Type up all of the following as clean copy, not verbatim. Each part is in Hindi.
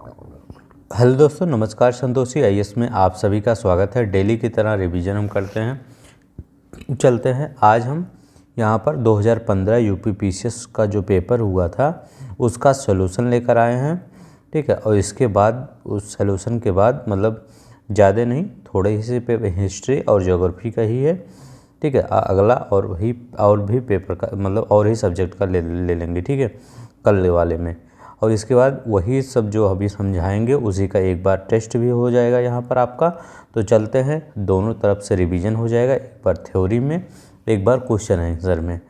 हेलो दोस्तों, नमस्कार। संतोषी आईएएस में आप सभी का स्वागत है। डेली की तरह रिवीजन हम करते हैं। चलते हैं, आज हम यहाँ पर 2015 यूपी पीसीएस का जो पेपर हुआ था उसका सॉल्यूशन लेकर आए हैं। ठीक है, और इसके बाद उस सॉल्यूशन के बाद मतलब ज़्यादा नहीं, थोड़े ही से पेपर हिस्ट्री और ज्योग्राफी का ही है। ठीक है, अगला और भी पेपर का मतलब और ही सब्जेक्ट का ले लेंगे। ठीक है, कल वाले में। और इसके बाद वही सब जो अभी समझाएंगे उसी का एक बार टेस्ट भी हो जाएगा यहाँ पर आपका। तो चलते हैं, दोनों तरफ से रिवीजन हो जाएगा, एक बार थ्योरी में, एक बार क्वेश्चन आंसर में।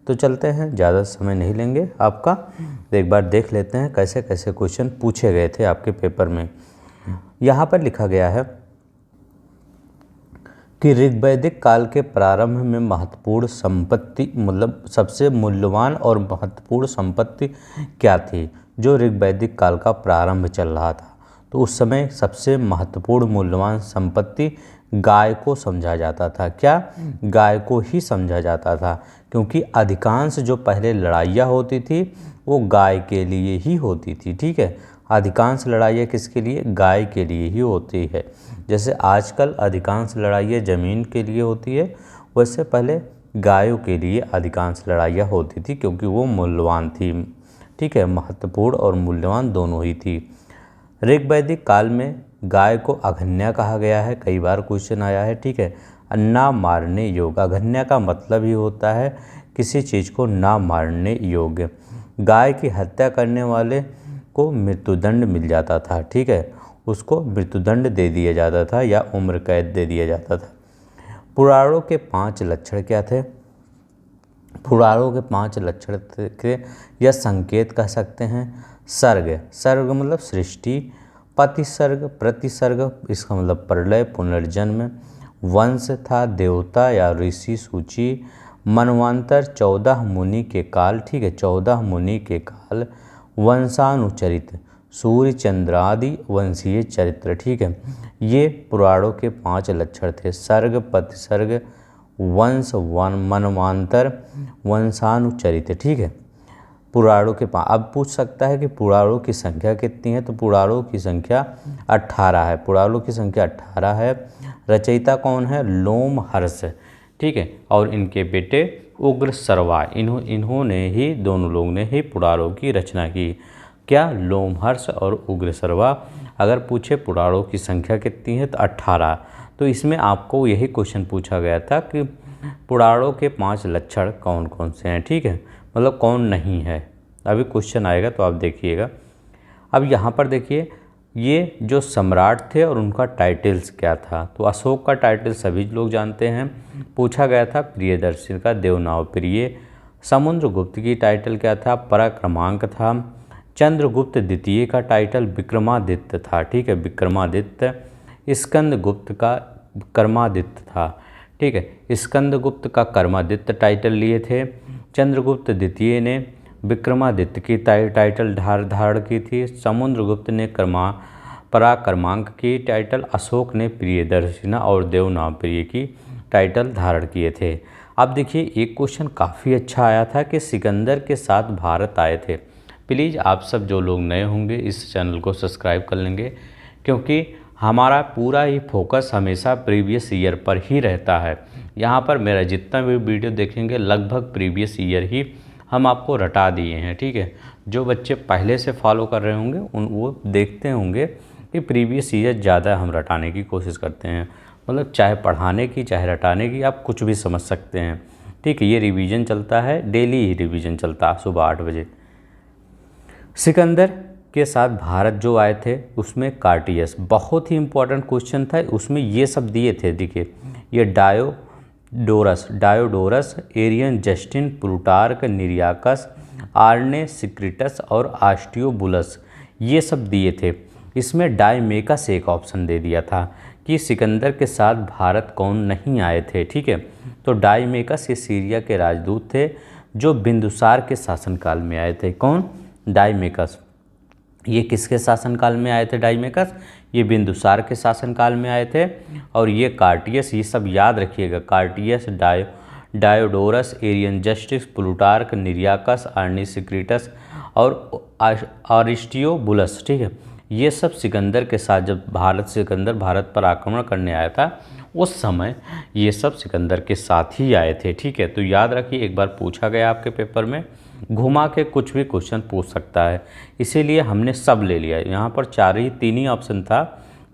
तो चलते हैं, ज़्यादा समय नहीं लेंगे आपका। तो एक बार देख लेते हैं कैसे कैसे क्वेश्चन पूछे गए थे आपके पेपर में। यहाँ पर लिखा गया है कि ऋग्वैदिक काल के प्रारंभ में महत्वपूर्ण संपत्ति मतलब सबसे मूल्यवान और महत्वपूर्ण संपत्ति क्या थी। जो ऋग्वैदिक काल का प्रारंभ चल रहा था तो उस समय सबसे महत्वपूर्ण मूल्यवान संपत्ति गाय को समझा जाता था। क्या? गाय को ही समझा जाता था, क्योंकि अधिकांश जो पहले लड़ाइयाँ होती थी वो गाय के लिए ही होती थी। ठीक है, अधिकांश लड़ाइयाँ किसके लिए? गाय के लिए ही होती है। जैसे आजकल अधिकांश लड़ाइयाँ ज़मीन के लिए होती है, वैसे पहले गायों के लिए अधिकांश लड़ाइयाँ होती थी, क्योंकि वो मूल्यवान थी। ठीक है, महत्वपूर्ण और मूल्यवान दोनों ही थी। ऋग्वैदिक काल में गाय को अघन्या कहा गया है, कई बार क्वेश्चन आया है। ठीक है, ना मारने योग्य। अघन्या का मतलब ही होता है किसी चीज़ को ना मारने योग्य। गाय की हत्या करने वाले को मृत्युदंड मिल जाता था। ठीक है, उसको मृत्युदंड दे दिया जाता था या उम्र कैद दे दिया जाता था। पुराणों के 5 लक्षण क्या थे? पुराणों के 5 लक्षण थे या संकेत कह सकते हैं। सर्ग, सर्ग मतलब सृष्टि। प्रतिसर्ग, प्रतिसर्ग इसका मतलब प्रलय पुनर्जन्म। वंश था देवता या ऋषि सूची। मनवांतर 14 मुनि के काल। ठीक है, 14 मुनि के काल। वंशानुचरित, सूर्य चंद्रादि वंशीय चरित्र। ठीक है, ये पुराणों के 5 लक्षण थे। सर्ग, प्रतिसर्ग, वंश, मनवांतर, वंशानुचरित। ठीक है, पुराणों के 5। अब पूछ सकता है कि पुराणों की संख्या कितनी है, तो पुराणों की संख्या 18 है। पुराणों की संख्या 18 है। रचयिता कौन है? लोमहर्ष। ठीक है, और इनके बेटे उग्र सर्वा, इन्होंने ही, दोनों लोग ने ही पुराणों की रचना की। क्या? लोमहर्ष और उग्र सर्वा। अगर पूछे पुराणों की संख्या कितनी है तो 18। तो इसमें आपको यही क्वेश्चन पूछा गया था कि पुराणों के 5 लक्षण कौन कौन से हैं। ठीक है, मतलब कौन नहीं है। अभी क्वेश्चन आएगा तो आप देखिएगा। अब यहाँ पर देखिए, ये जो सम्राट थे और उनका टाइटल्स क्या था। तो अशोक का टाइटल सभी लोग जानते हैं, पूछा गया था प्रियदर्शी का देवनाव प्रिय। समुद्रगुप्त की टाइटल क्या था? पराक्रमांक था। चंद्रगुप्त द्वितीय का टाइटल विक्रमादित्य था। ठीक है, विक्रमादित्य। स्कंदगुप्त का कर्मादित्य था। ठीक है, स्कंदगुप्त का कर्मादित्य टाइटल लिए थे। चंद्रगुप्त द्वितीय ने विक्रमादित्य की टाइटल धारण की थी। समुद्रगुप्त ने पराक्रमांक की टाइटल, अशोक ने प्रियदर्शना और देवनाव प्रिय की टाइटल धारण किए थे। अब देखिए, एक क्वेश्चन काफ़ी अच्छा आया था कि सिकंदर के साथ भारत आए थे। प्लीज़ आप सब जो लोग नए होंगे इस चैनल को सब्सक्राइब कर लेंगे, क्योंकि हमारा पूरा ही फोकस हमेशा प्रीवियस ईयर पर ही रहता है। यहाँ पर मेरा जितना भी वीडियो देखेंगे लगभग प्रीवियस ईयर ही हम आपको रटा दिए हैं। ठीक है, जो बच्चे पहले से फॉलो कर रहे होंगे वो देखते होंगे कि प्रीवियस ईयर ज़्यादा हम रटाने की कोशिश करते हैं। मतलब चाहे पढ़ाने की चाहे रटाने की, आप कुछ भी समझ सकते हैं। ठीक है, ये रिवीजन चलता है, डेली ही रिवीजन चलता है सुबह 8 बजे। सिकंदर के साथ भारत जो आए थे उसमें कार्टियस, बहुत ही इंपॉर्टेंट क्वेश्चन था। उसमें ये सब दिए थे, देखिए ये डायोडोरस, एरियन जस्टिन, प्लूटार्क, निरियाकस, आर्ने सिक्रिटस और आस्टियोबुलस, ये सब दिए थे। इसमें डायमेकस एक ऑप्शन दे दिया था कि सिकंदर के साथ भारत कौन नहीं आए थे। ठीक है, तो डायमेकस ये सीरिया के राजदूत थे जो बिंदुसार के शासनकाल में आए थे। कौन? डायमेकस। ये किसके शासनकाल में आए थे? डायमेकस, ये बिंदुसार के शासनकाल में आए थे। और ये कार्टियस, ये सब याद रखिएगा, कार्टियस, डायोडोरस, एरियन जस्टिस, प्लूटार्क, निरियाकस, आर्निसिक्रिटस और अरिस्टियोबुलस। ठीक है, ये सब सिकंदर के साथ, जब सिकंदर भारत पर आक्रमण करने आया था उस समय ये सब सिकंदर के साथ ही आए थे। ठीक है, तो याद रखिए, एक बार पूछा गया आपके पेपर में, घुमा के कुछ भी क्वेश्चन पूछ सकता है, इसीलिए हमने सब ले लिया। यहाँ पर तीन ही ऑप्शन था,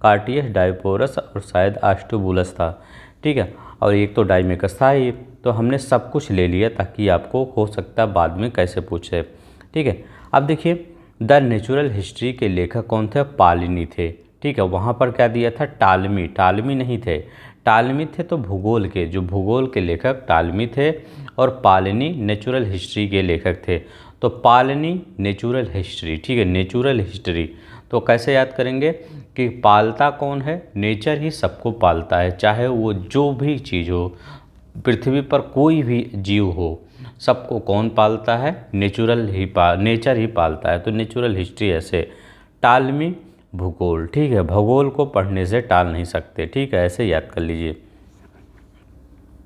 कार्टियस, डायोपोरस और शायद आस्ट्रोबुलस था। ठीक है, और एक तो डाइमेकस था ही, तो हमने सब कुछ ले लिया ताकि आपको हो सकता है बाद में कैसे पूछे। ठीक है, अब देखिए द नेचुरल हिस्ट्री के लेखक कौन थे? पालिनी थे। ठीक है, वहाँ पर क्या दिया था? टालमी। टालमी नहीं थे, टालमी थे तो भूगोल के, जो भूगोल के लेखक टालमी थे और पालिनी नेचुरल हिस्ट्री के लेखक थे। तो पालिनी नेचुरल हिस्ट्री, ठीक है, नेचुरल हिस्ट्री। तो कैसे याद करेंगे कि पालता कौन है? नेचर ही सबको पालता है, चाहे वो जो भी चीज़ हो, पृथ्वी पर कोई भी जीव हो, सबको कौन पालता है? नेचर ही पालता है। तो नेचुरल हिस्ट्री ऐसे, टालमी भूगोल। ठीक है, भूगोल को पढ़ने से टाल नहीं सकते। ठीक है, ऐसे याद कर लीजिए।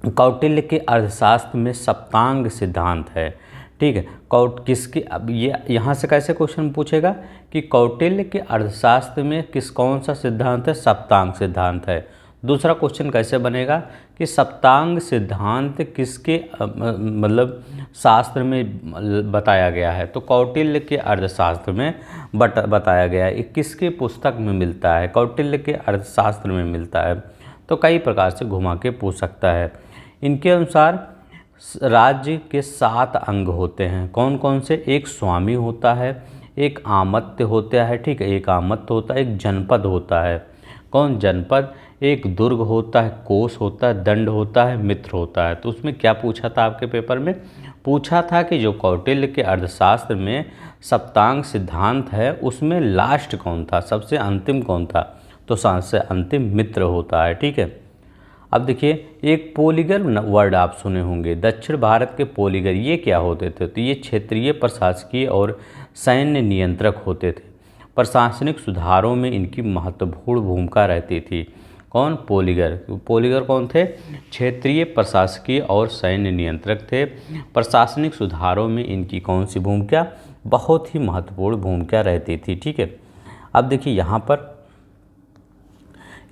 कौटिल्य के अर्थशास्त्र में सप्तांग सिद्धांत है। ठीक है, किसके, अब ये यहाँ से कैसे क्वेश्चन पूछेगा कि कौटिल्य के अर्थशास्त्र में कौन सा सिद्धांत है? सप्तांग सिद्धांत है। दूसरा क्वेश्चन कैसे बनेगा कि सप्तांग सिद्धांत किसके मतलब शास्त्र में बताया गया है? तो कौटिल्य के अर्थशास्त्र में बताया गया है। किसके पुस्तक में मिलता है? कौटिल्य के अर्थशास्त्र में मिलता है। तो कई प्रकार से घुमा के पूछ सकता है। इनके अनुसार राज्य के 7 अंग होते हैं। कौन कौन से? एक स्वामी होता है, एक आमत्य होता है, ठीक है, एक आमत्य होता है, एक जनपद होता है। कौन? जनपद। एक दुर्ग होता है, कोष होता है, दंड होता है, मित्र होता है। तो उसमें क्या पूछा था आपके पेपर में? पूछा था कि जो कौटिल्य के अर्थशास्त्र में सप्तांग सिद्धांत है उसमें लास्ट कौन था, सबसे अंतिम कौन था? तो सबसे अंतिम मित्र होता है। ठीक है, अब देखिए एक पोलीगर वर्ड आप सुने होंगे, दक्षिण भारत के पोलीगर ये क्या होते थे? तो ये क्षेत्रीय प्रशासकीय और सैन्य नियंत्रक होते थे। प्रशासनिक सुधारों में इनकी महत्वपूर्ण भूमिका रहती थी। कौन? पोलीगर। पोलीगर कौन थे? क्षेत्रीय प्रशासकीय और सैन्य नियंत्रक थे। प्रशासनिक सुधारों में इनकी कौन सी भूमिका? बहुत ही महत्वपूर्ण भूमिका रहती थी। ठीक है, अब देखिए यहाँ पर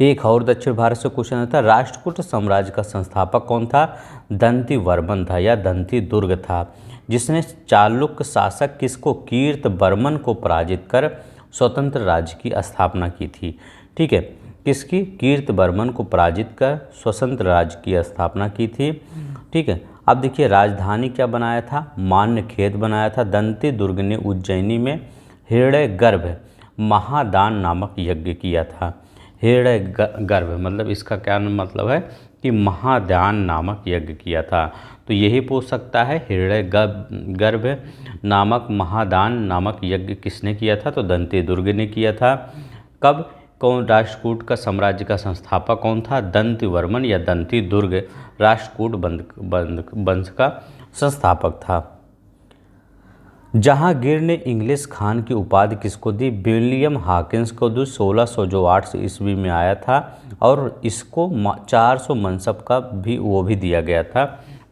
एक और दक्षिण भारत से क्वेश्चन आता है, राष्ट्रकूट साम्राज्य का संस्थापक कौन था? दंती वर्मन था या दंती दुर्ग था, जिसने चालुक्य शासक किसको? कीर्त वर्मन को पराजित कर स्वतंत्र राज्य की स्थापना की थी। ठीक है, किसकी? कीर्त वर्मन को पराजित कर स्वतंत्र राज्य की स्थापना की थी। ठीक है, अब देखिए राजधानी क्या बनाया था? मान्यखेत बनाया था। दंती दुर्ग ने उज्जैनी में हिरण्यगर्भ महादान नामक यज्ञ किया था। हिरण्यगर्भ मतलब इसका क्या मतलब है कि महादान नामक यज्ञ किया था। तो यही पूछ सकता है, हिरण्यगर्भ नामक महादान नामक यज्ञ किसने किया था? तो दंती दुर्ग ने किया था। कब? कौन? राष्ट्रकूट का साम्राज्य का संस्थापक कौन था? दंती वर्मन या दंती दुर्ग राष्ट्रकूट वंश का संस्थापक था। जहांगीर ने इंग्लिश खान की उपाधि किसको दी? विलियम हॉकिंस को दी। 1608 ईस्वी में आया था और इसको 400 मनसब का भी भी दिया गया था,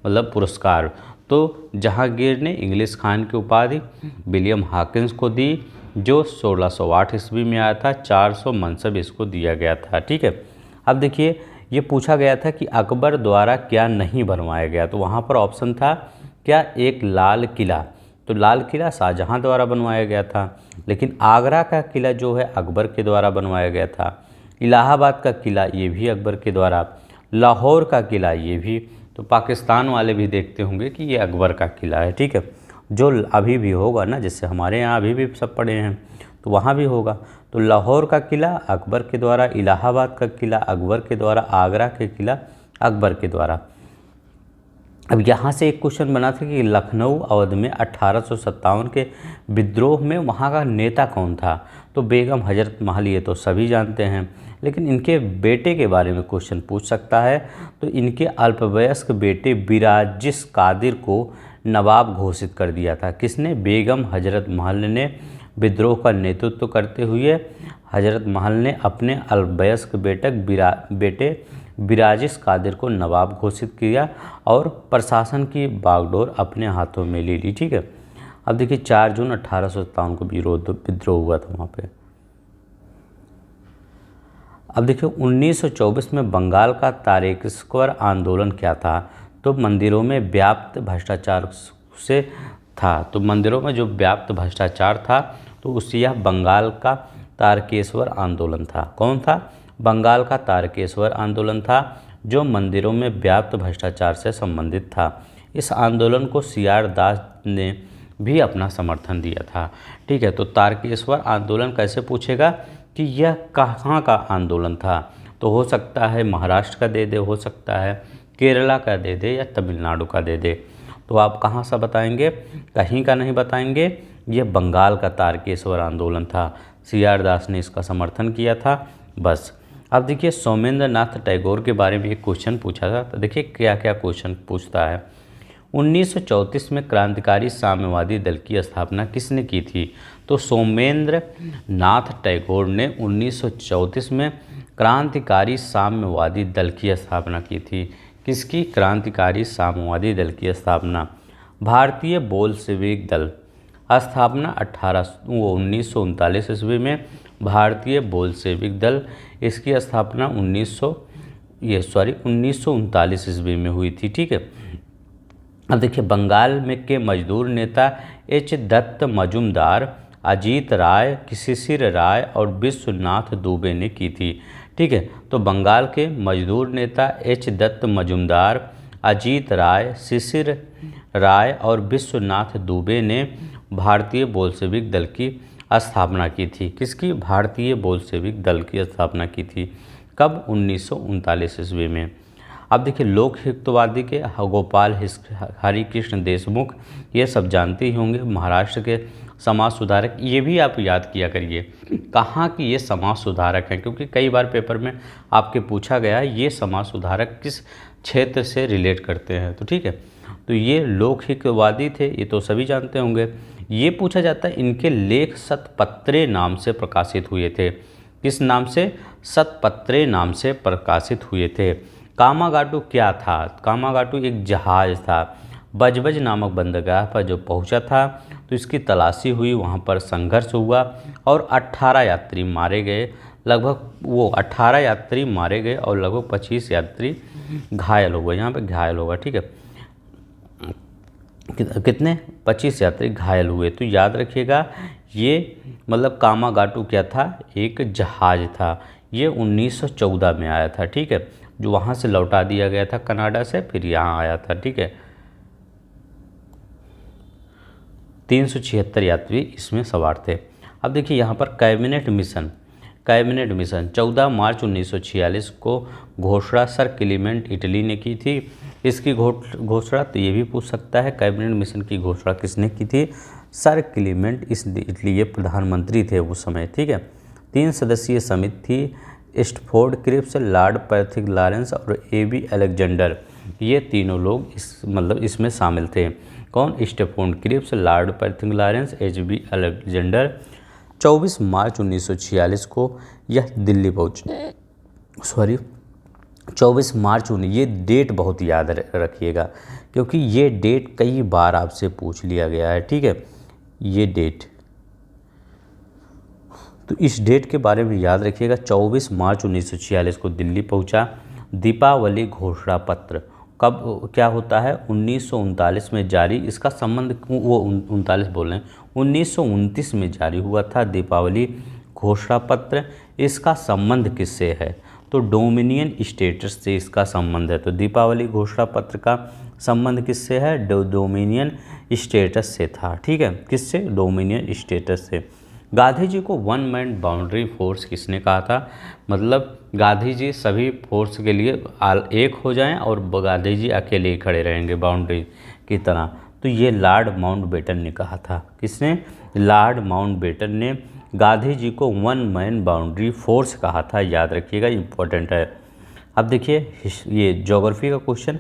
मतलब पुरस्कार। तो जहांगीर ने इंग्लिश खान की उपाधि विलियम हॉकिंस को दी, जो 1608 ईस्वी में आया था। 400 मनसब इसको दिया गया था। ठीक है, अब देखिए ये पूछा गया था कि अकबर द्वारा क्या नहीं बनवाया गया? तो वहाँ पर ऑप्शन था क्या? एक लाल किला। तो लाल किला शाहजहाँ द्वारा बनवाया गया था, लेकिन आगरा का किला जो है अकबर के द्वारा बनवाया गया था। इलाहाबाद का किला ये भी अकबर के द्वारा। लाहौर का किला ये भी। तो पाकिस्तान वाले भी देखते होंगे कि ये अकबर का किला है। ठीक है, जो अभी भी होगा ना, जैसे हमारे यहाँ अभी भी सब पढ़े हैं तो वहाँ भी होगा। तो लाहौर का किला अकबर के द्वारा, इलाहाबाद का किला अकबर के द्वारा, आगरा के किला अकबर के द्वारा। अब यहाँ से एक क्वेश्चन बना था कि लखनऊ अवध में 1857 के विद्रोह में वहाँ का नेता कौन था? तो बेगम हजरत महल, ये तो सभी जानते हैं, लेकिन इनके बेटे के बारे में क्वेश्चन पूछ सकता है। तो इनके अल्पवयस्क बेटे बिराजिस कादिर को नवाब घोषित कर दिया था। किसने? बेगम हजरत महल ने विद्रोह का नेतृत्व करते हुए हजरत महल ने अपने अल्पवयस्क बेटे बिराजिस कादिर को नवाब घोषित किया और प्रशासन की बागडोर अपने हाथों में ले ली। ठीक है, अब देखिए 4 जून 1857 को विद्रोह हुआ था वहाँ पे। अब देखिए 1924 में बंगाल का तारकेश्वर आंदोलन क्या था? तो मंदिरों में व्याप्त भ्रष्टाचार से था। तो मंदिरों में जो व्याप्त भ्रष्टाचार था तो उससे यह बंगाल का तारकेश्वर आंदोलन था। कौन था? बंगाल का तारकेश्वर आंदोलन था जो मंदिरों में व्याप्त भ्रष्टाचार से संबंधित था। इस आंदोलन को CR दास ने भी अपना समर्थन दिया था। ठीक है, तो तारकेश्वर आंदोलन कैसे पूछेगा कि यह कहाँ का आंदोलन था? तो हो सकता है महाराष्ट्र का दे दे, हो सकता है केरला का दे दे या तमिलनाडु का दे दे। तो आप कहाँ सा बताएंगे? कहीं का नहीं बताएंगे, यह बंगाल का तारकेश्वर आंदोलन था। CR दास ने इसका समर्थन किया था। बस। अब देखिए सोमेंद्र नाथ टैगोर के बारे में एक क्वेश्चन पूछा था। तो देखिए क्या क्या क्वेश्चन पूछता है। 1934 में क्रांतिकारी साम्यवादी दल की स्थापना किसने की थी? तो सोमेंद्र नाथ टैगोर ने 1934 में क्रांतिकारी साम्यवादी दल की स्थापना की थी। किसकी? क्रांतिकारी साम्यवादी दल की स्थापना। भारतीय बोल्शेविक दल स्थापना 1939 ईस्वी में। भारतीय बोल्शेविक दल इसकी स्थापना 1939 ईस्वी में हुई थी। ठीक है। अब देखिए बंगाल में के मजदूर नेता H. दत्त मजूमदार, अजीत राय, शिशिर राय और विश्वनाथ दुबे ने की थी। ठीक है, तो बंगाल के मजदूर नेता H. दत्त मजूमदार, अजीत राय, शिशिर राय और विश्वनाथ दुबे ने भारतीय बोल्शेविक दल की स्थापना की थी। किसकी? भारतीय बोल्शेविक दल की स्थापना की थी। कब? 1939 ईस्वी में। अब देखिए लोकहितवादी के गोपाल हरिकृष्ण देशमुख, ये सब जानते ही होंगे। महाराष्ट्र के समाज सुधारक, ये भी आप याद किया करिए कहाँ की ये समाज सुधारक हैं, क्योंकि कई बार पेपर में आपके पूछा गया है ये समाज सुधारक किस क्षेत्र से रिलेट करते हैं। तो ठीक है, तो ये लोकहितवादी थे, ये तो सभी जानते होंगे। ये पूछा जाता है इनके लेख शतपत्रे नाम से प्रकाशित हुए थे। किस नाम से? शतपत्रे नाम से प्रकाशित हुए थे। कामागाटू क्या था? कामागाटू एक जहाज़ था। बजबज नामक बंदरगाह पर जो पहुंचा था तो इसकी तलाशी हुई, वहां पर संघर्ष हुआ और 18 यात्री मारे गए। लगभग 18 यात्री मारे गए और लगभग 25 यात्री घायल हो गए। यहाँ पे घायल होगा। ठीक है, कितने? 25 यात्री घायल हुए। तो याद रखिएगा ये मतलब कामागाटू क्या था? एक जहाज़ था। ये 1914 में आया था। ठीक है, जो वहाँ से लौटा दिया गया था कनाडा से, फिर यहाँ आया था। ठीक है, 376 यात्री इसमें सवार थे। अब देखिए यहाँ पर कैबिनेट मिशन 14 मार्च 1946 को घोषणा सर क्लीमेंट इटली ने की थी। इसकी घोषणा तो ये भी पूछ सकता है कैबिनेट मिशन की घोषणा किसने की थी? सर क्लीमेंट इटली, ये प्रधानमंत्री थे उस समय। ठीक है, 3 सदस्यीय समिति थी। Stafford Cripps, Lord Pethick Lawrence और AB अलेक्जेंडर, ये तीनों लोग इसमें शामिल थे। कौन? Stafford Cripps, Lord Pethick Lawrence, HB Alexander. 24 मार्च 1946 को यह दिल्ली पहुँचे। 24 मार्च ये डेट बहुत याद रखिएगा क्योंकि ये डेट कई बार आपसे पूछ लिया गया है। ठीक है, ये डेट, तो इस डेट के बारे में याद रखिएगा। 24 मार्च 1946 को दिल्ली पहुंचा। दीपावली घोषणा पत्र कब क्या होता है? 1939 में जारी। इसका संबंध वो 39 बोल रहे हैं, 1929 में जारी हुआ था दीपावली घोषणा पत्र। इसका संबंध किससे है? तो डोमिनियन स्टेटस से इसका संबंध है। तो दीपावली घोषणा पत्र का संबंध किससे है? डोमिनियन स्टेटस से था। ठीक है, किससे? डोमिनियन स्टेटस से। गांधी जी को वन मैन बाउंड्री फोर्स किसने कहा था? मतलब गांधी जी सभी फोर्स के लिए एक हो जाएं और गांधी जी अकेले ही खड़े रहेंगे बाउंड्री की तरह। तो ये लॉर्ड माउंटबेटन ने कहा था। किसने? लॉर्ड माउंटबेटन ने गांधी जी को वन मैन बाउंड्री फोर्स कहा था। याद रखिएगा, इम्पोर्टेंट है। अब देखिए ये ज्योग्राफी का क्वेश्चन,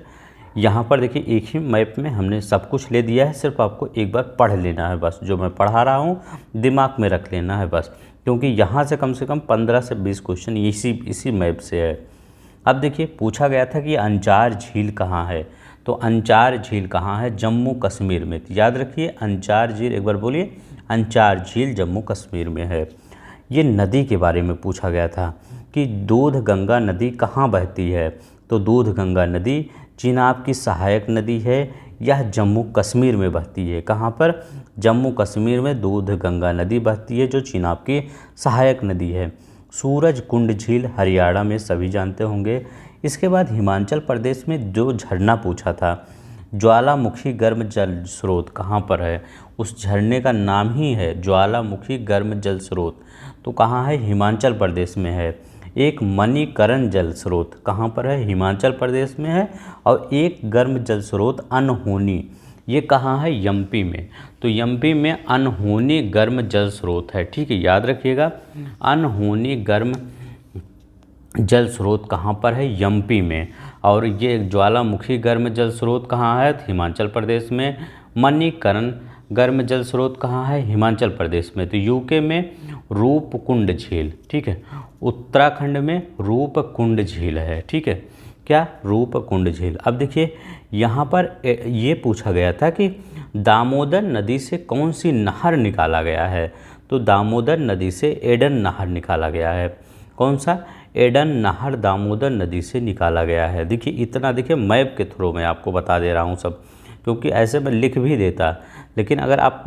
यहाँ पर देखिए एक ही मैप में हमने सब कुछ ले दिया है, सिर्फ आपको एक बार पढ़ लेना है बस। जो मैं पढ़ा रहा हूँ दिमाग में रख लेना है बस, क्योंकि यहाँ से कम 15 से 20 क्वेश्चन इसी मैप से है। अब देखिए पूछा गया था कि अंचार झील कहाँ है? तो अंचार झील कहाँ है? जम्मू कश्मीर में। तो याद रखिए अंचार झील, एक बार बोलिए, अंचार झील जम्मू कश्मीर में है। ये नदी के बारे में पूछा गया था कि दूध गंगा नदी कहाँ बहती है। तो दूध गंगा नदी चिनाब की सहायक नदी है, यह जम्मू कश्मीर में बहती है। कहाँ पर? जम्मू कश्मीर में दूध गंगा नदी बहती है, जो चिनाब की सहायक नदी है। सूरज कुंड झील हरियाणा में सभी जानते होंगे। इसके बाद हिमाचल प्रदेश में जो झरना पूछा था, ज्वालामुखी गर्म जल स्रोत कहाँ पर है? उस झरने का नाम ही है ज्वालामुखी गर्म जल स्रोत। तो कहाँ है? हिमाचल प्रदेश में है। एक मणिकरण जल स्रोत कहाँ पर है? हिमाचल प्रदेश में है। और एक गर्म जल स्रोत अनहोनी, ये कहाँ है? एमपी में। तो एमपी में अनहोनी गर्म जल स्रोत है। ठीक है, याद रखिएगा, अनहोनी गर्म जल स्रोत कहाँ पर है? एमपी में। और ये ज्वालामुखी गर्म जल स्रोत कहाँ है? हिमाचल प्रदेश में। मणिकरण गर्म जल स्रोत कहाँ है? हिमाचल प्रदेश में। तो यूके में रूपकुंड झील, ठीक है। उत्तराखंड में रूपकुंड झील है, ठीक है। क्या? रूपकुंड झील। अब देखिए यहाँ पर ये पूछा गया था कि दामोदर नदी से कौन सी नहर निकाला गया है। तो दामोदर नदी से एडन नहर निकाला गया है। कौन सा? एडन नहर दामोदर नदी से निकाला गया है। देखिए इतना, देखिए मैप के थ्रू मैं आपको बता दे रहा हूँ सब, क्योंकि ऐसे में लिख भी देता, लेकिन अगर आप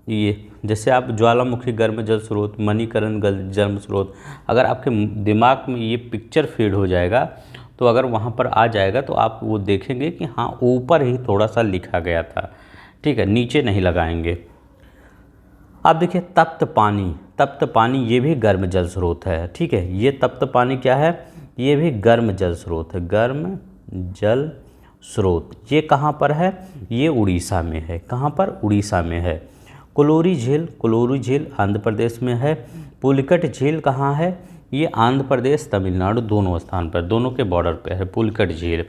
ये जैसे आप ज्वालामुखी गर्म जल स्रोत, मणिकरण जल स्रोत, अगर आपके दिमाग में ये पिक्चर फीड हो जाएगा, तो अगर वहाँ पर आ जाएगा तो आप वो देखेंगे कि हाँ ऊपर ही थोड़ा सा लिखा गया था, ठीक है, नीचे नहीं लगाएंगे। अब देखिए तप्त पानी, तप्त पानी ये भी गर्म जल स्रोत है, ठीक है। ये तप्त पानी क्या है? ये भी गर्म जल स्रोत है, गर्म जल स्रोत। ये कहाँ पर है? ये उड़ीसा में है। कहाँ पर? उड़ीसा में है। कोलोरी झील, कोलोरी झील आंध्र प्रदेश में है। पुलिकट झील कहाँ है? ये आंध्र प्रदेश तमिलनाडु दोनों स्थान पर, दोनों के बॉर्डर पे है पुलिकट झील।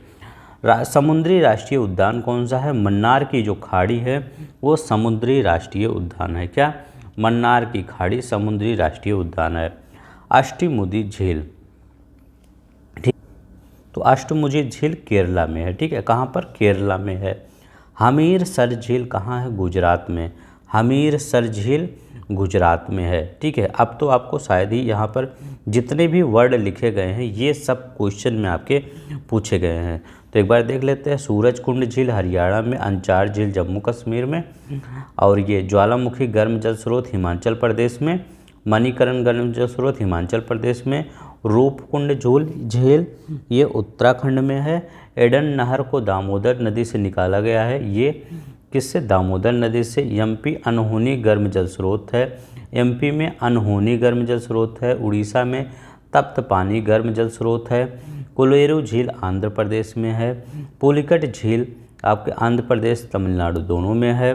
समुद्री राष्ट्रीय उद्यान कौन सा है? मन्नार की जो खाड़ी है वो समुद्री राष्ट्रीय उद्यान है। क्या? मन्नार की खाड़ी समुद्री राष्ट्रीय उद्यान है। अष्टमुडी झील, ठीक, तो अष्टमुडी झील केरला में है, ठीक है। कहाँ पर? केरला में है। हमीरसर झील कहाँ है? गुजरात में। हमीरसर झील गुजरात में है, ठीक है। अब तो आपको शायद ही यहाँ पर जितने भी वर्ड लिखे गए हैं ये सब क्वेश्चन में आपके पूछे गए हैं। तो एक बार देख लेते हैं। सूरजकुंड झील हरियाणा में, अंचार झील जम्मू कश्मीर में, और ये ज्वालामुखी गर्म जल स्रोत हिमाचल प्रदेश में, मणिकरण गर्म जल स्रोत हिमाचल प्रदेश में, रूपकुंड झील ये उत्तराखंड में है। एडन नहर को दामोदर नदी से निकाला गया है, ये किससे? दामोदर नदी से। एमपी अनहोनी गर्म जल स्रोत है, एमपी में अनहोनी गर्म जल स्रोत है। उड़ीसा में तप्त पानी गर्म जल स्रोत है। कोलेरू झील आंध्र प्रदेश में है। पुलिकट झील आपके आंध्र प्रदेश तमिलनाडु दोनों में है।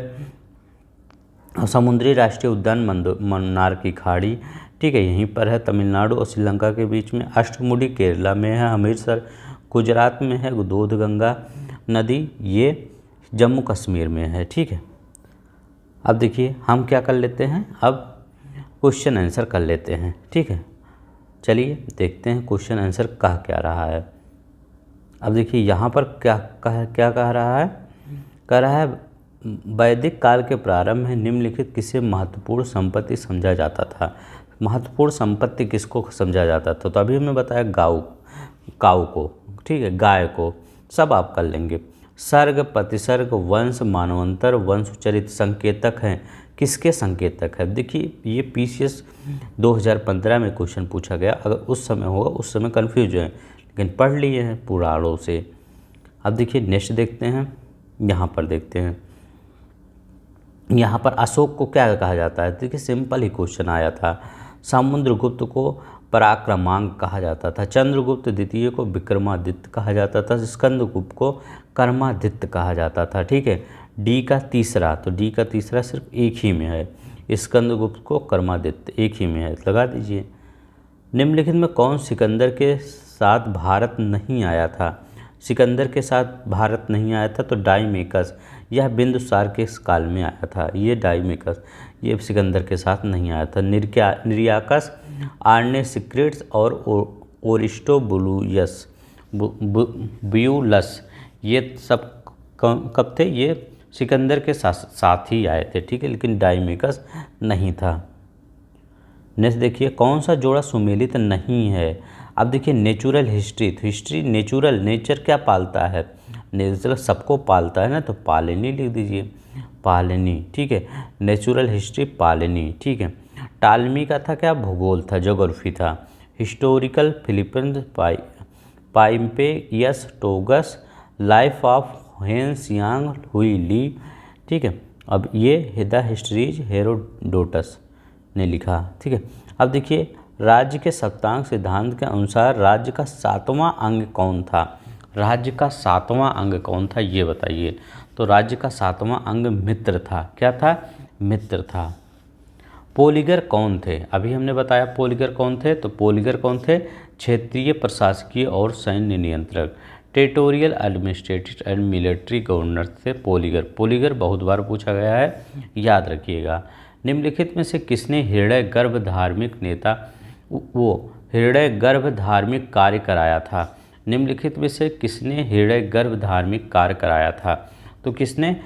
समुद्री राष्ट्रीय उद्यान मन्नार की खाड़ी, ठीक है, यहीं पर है तमिलनाडु और श्रीलंका के बीच में। अष्टमुडी केरला में है। हमीरसर गुजरात में है। दूध गंगा नदी ये जम्मू कश्मीर में है, ठीक है। अब देखिए हम क्या कर लेते हैं, अब क्वेश्चन आंसर कर लेते हैं, ठीक है। चलिए देखते हैं क्वेश्चन आंसर कह क्या रहा है। अब देखिए यहाँ पर क्या कह रहा है? कह रहा है वैदिक काल के प्रारंभ में निम्नलिखित किसे महत्वपूर्ण संपत्ति समझा जाता था। महत्वपूर्ण संपत्ति किसको समझा जाता था? तो अभी हमने बताया काऊ को, ठीक है, गाय को, सब आप कर लेंगे। सर्ग, प्रतिसर्ग, वंश, मानवंतर, वंशचरित संकेतक हैं, किसके संकेतक है? देखिए ये पीसीएस 2015 में क्वेश्चन पूछा गया, अगर उस समय होगा उस समय कन्फ्यूज है, लेकिन पढ़ लिए हैं पुराणों से। अब देखिए नेक्स्ट देखते हैं, यहाँ पर देखते हैं। यहाँ पर अशोक को क्या कहा जाता है? देखिए सिंपल ही क्वेश्चन आया था। समुद्रगुप्त को पराक्रमांक कहा जाता था। चंद्रगुप्त द्वितीय को विक्रमादित्य कहा जाता था। स्कंदगुप्त को कर्मादित्य कहा जाता था, ठीक है। डी का तीसरा, तो डी का तीसरा सिर्फ एक ही में है, स्कंदगुप्त को कर्मादित्य एक ही में है, लगा दीजिए। निम्नलिखित में कौन सिकंदर के साथ भारत नहीं आया था? सिकंदर के साथ भारत नहीं आया था, तो डाइमेकस, यह बिंदुसार के काल में आया था। ये डाइमेकस, ये सिकंदर के साथ नहीं आया था। निरियाकस, आर्नेसिक्रिट्स और ओरिस्टोबुलस ब्यूलस, ये सब कब थे? ये सिकंदर के साथ ही आए थे, ठीक है, लेकिन डाइमेकस नहीं था। नेक्स्ट देखिए, कौन सा जोड़ा सुमेलित नहीं है? अब देखिए नेचुरल हिस्ट्री, तो हिस्ट्री नेचुरल, नेचर क्या पालता है, नेचर सबको पालता है ना, तो पालनी लिख दीजिए, पालनी, ठीक है। नेचुरल हिस्ट्री पालनी, ठीक है। टालमी का था क्या, भूगोल था, ज्योग्राफी था। हिस्टोरिकल फिलिपींस पाइम्पेयस टोगस, लाइफ ऑफ हेंस यांग हुई ली, ठीक है। अब ये द हिस्ट्रीज हेरोडोटस ने लिखा, ठीक है। अब देखिए राज्य के सप्तांग सिद्धांत के अनुसार राज्य का 7वां अंग कौन था, राज्य का 7वां अंग कौन था ये बताइए। तो राज्य का 7वां अंग मित्र था, क्या था, मित्र था। पोलिगर कौन थे, अभी हमने बताया पोलिगर कौन थे, तो पोलिगर कौन थे, क्षेत्रीय प्रशासकीय और सैन्य नियंत्रक, territorial administrative and military governor थे पोलिगर। पोलिगर बहुत बार पूछा गया है, याद रखिएगा। निम्नलिखित में से किसने हृदय गर्भ धार्मिक नेता, वो हृदय गर्भ धार्मिक कार्य कराया था, निम्नलिखित में से किसने हृदय गर्भ धार्मिक कार्य कराया था, तो किसने,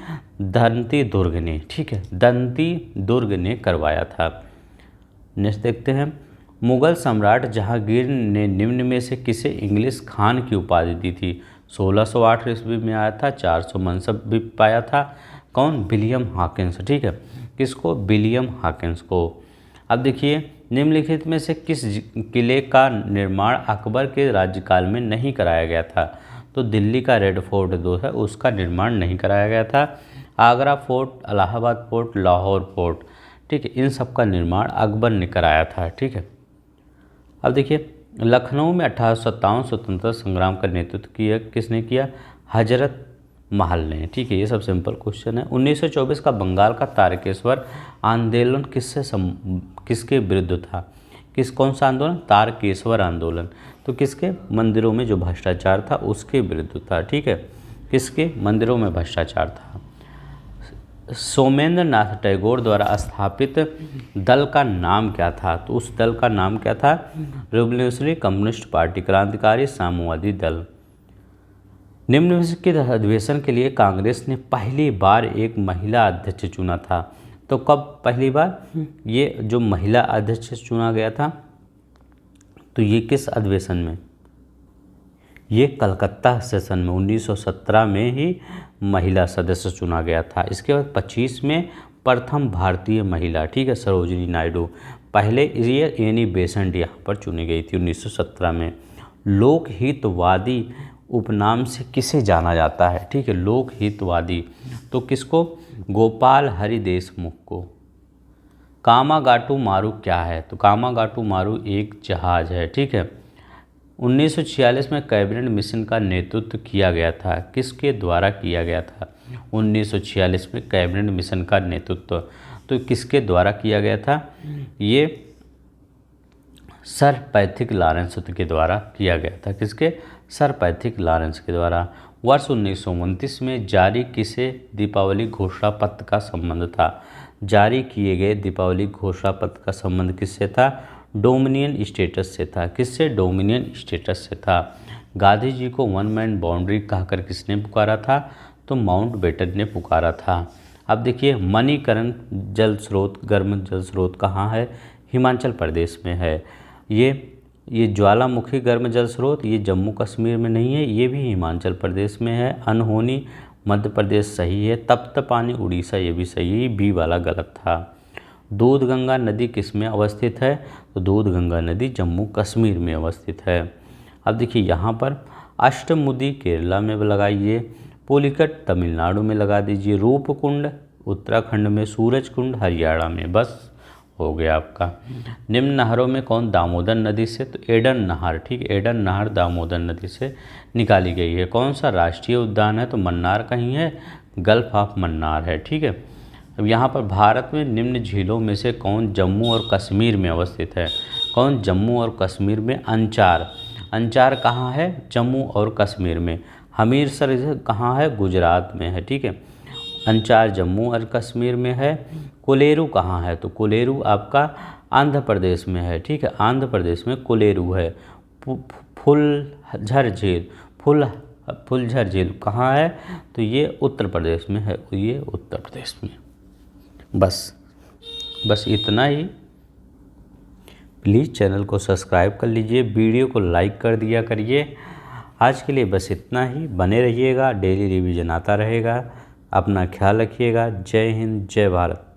दंती दुर्ग ने, ठीक है, दंती दुर्ग ने करवाया था। नेक्स्ट देखते हैं, मुगल सम्राट जहांगीर ने निम्न में से किसे इंग्लिश खान की उपाधि दी थी। 1608 ईस्वी में आया था, 400 मनसब भी पाया था, कौन, विलियम हॉकिंस, ठीक है, किसको, विलियम हॉकिंस को। अब देखिए निम्नलिखित में से किस किले का निर्माण अकबर के राज्यकाल में नहीं कराया गया था, तो दिल्ली का रेड फोर्ट जो है उसका निर्माण नहीं कराया गया था। Agra fort, Allahabad fort, Lahore fort, ठीक है, इन सब का निर्माण अकबर ने कराया था, ठीक है। अब देखिए लखनऊ में 1857 स्वतंत्रता संग्राम का नेतृत्व किया किसने किया, हजरत महल ने, ठीक है, ये सब सिंपल क्वेश्चन है। 1924 का बंगाल का तारकेश्वर आंदोलन किसके विरुद्ध था, कौन सा आंदोलन, तारकेश्वर आंदोलन, तो किसके, मंदिरों में जो भ्रष्टाचार था उसके विरुद्ध था, ठीक है, किसके, मंदिरों में भ्रष्टाचार था। सोमेंद्र नाथ टैगोर द्वारा स्थापित दल का नाम क्या था, तो उस दल का नाम क्या था, रिवोल्यूशनरी कम्युनिस्ट पार्टी, क्रांतिकारी साम्यवादी दल। निम्न में से किस अधिवेशन के लिए कांग्रेस ने पहली बार एक महिला अध्यक्ष चुना था, तो कब पहली बार, ये जो महिला अध्यक्ष चुना गया था, तो ये किस अधिवेशन में, ये कलकत्ता सेशन में 1917 में ही महिला सदस्य चुना गया था। इसके बाद 25 में प्रथम भारतीय महिला, ठीक है, सरोजिनी नायडू, पहले ये एनी बेसेंट यहाँ पर चुनी गई थी 1917 में। लोकहितवादी उपनाम से किसे जाना जाता है, ठीक है, लोकहितवादी, तो किसको, गोपाल हरि देशमुख को। कामागाटू मारू क्या है, तो कामागाटू मारू एक जहाज है, ठीक है। 1946 में कैबिनेट मिशन का नेतृत्व किया गया था, किसके द्वारा किया गया था, 1946 में कैबिनेट मिशन का नेतृत्व तो किसके द्वारा किया गया था, ये सर पैथिक लॉरेंस के द्वारा किया गया था, किसके, सर पैथिक लॉरेंस के द्वारा। वर्ष 1929 में जारी किसे दीपावली घोषणा पत्र का संबंध था, जारी किए गए दीपावली घोषणा पत्र का संबंध किससे था, डोमिनियन स्टेटस से था, किससे, डोमिनियन स्टेटस से था। गांधी जी को वन मैन बाउंड्री कहकर किसने पुकारा था, तो माउंटबेटन ने पुकारा था। अब देखिए मणिकरण जल स्रोत, गर्म जल स्रोत कहाँ है, हिमाचल प्रदेश में है। ये ज्वालामुखी गर्म जल स्रोत ये जम्मू कश्मीर में नहीं है, ये भी हिमाचल प्रदेश में है। अनहोनी मध्य प्रदेश सही है, तप्त पानी उड़ीसा ये भी सही है, बी वाला गलत था। दूधगंगा नदी किस में अवस्थित है, तो दूधगंगा नदी जम्मू कश्मीर में अवस्थित है। अब देखिए यहाँ पर अष्टमुदी केरला में लगाइए, पुलिकट तमिलनाडु में लगा दीजिए, रूपकुंड उत्तराखंड में, सूरजकुंड हरियाणा में, बस हो गया आपका। निम्न नहरों में कौन दामोदर नदी से, तो एडन नहर, ठीक, एडन नहर दामोदर नदी से निकाली गई है। कौन सा राष्ट्रीय उद्यान है, तो मन्नार कहीं है, गल्फ ऑफ मन्नार है, ठीक है। अब यहाँ पर भारत में निम्न झीलों में से कौन जम्मू और कश्मीर में अवस्थित है, कौन, जम्मू और कश्मीर में, अंचार, अंचार कहाँ है, जम्मू और कश्मीर में। हमीरसर कहाँ है, गुजरात में है, ठीक है, अंचार जम्मू और कश्मीर में है। कोलेरू कहाँ है, तो कोलेरू आपका आंध्र प्रदेश में है, ठीक है, आंध्र प्रदेश में कोलेरू है। फुलझर झील, फुलझर झील कहाँ है, तो ये उत्तर प्रदेश में है, ये उत्तर प्रदेश में। बस इतना ही प्लीज़ चैनल को सब्सक्राइब कर लीजिए, वीडियो को लाइक कर दिया करिए। आज के लिए बस इतना ही। बने रहिएगा, डेली रिवीजन आता रहेगा। अपना ख्याल रखिएगा। जय हिंद, जय भारत।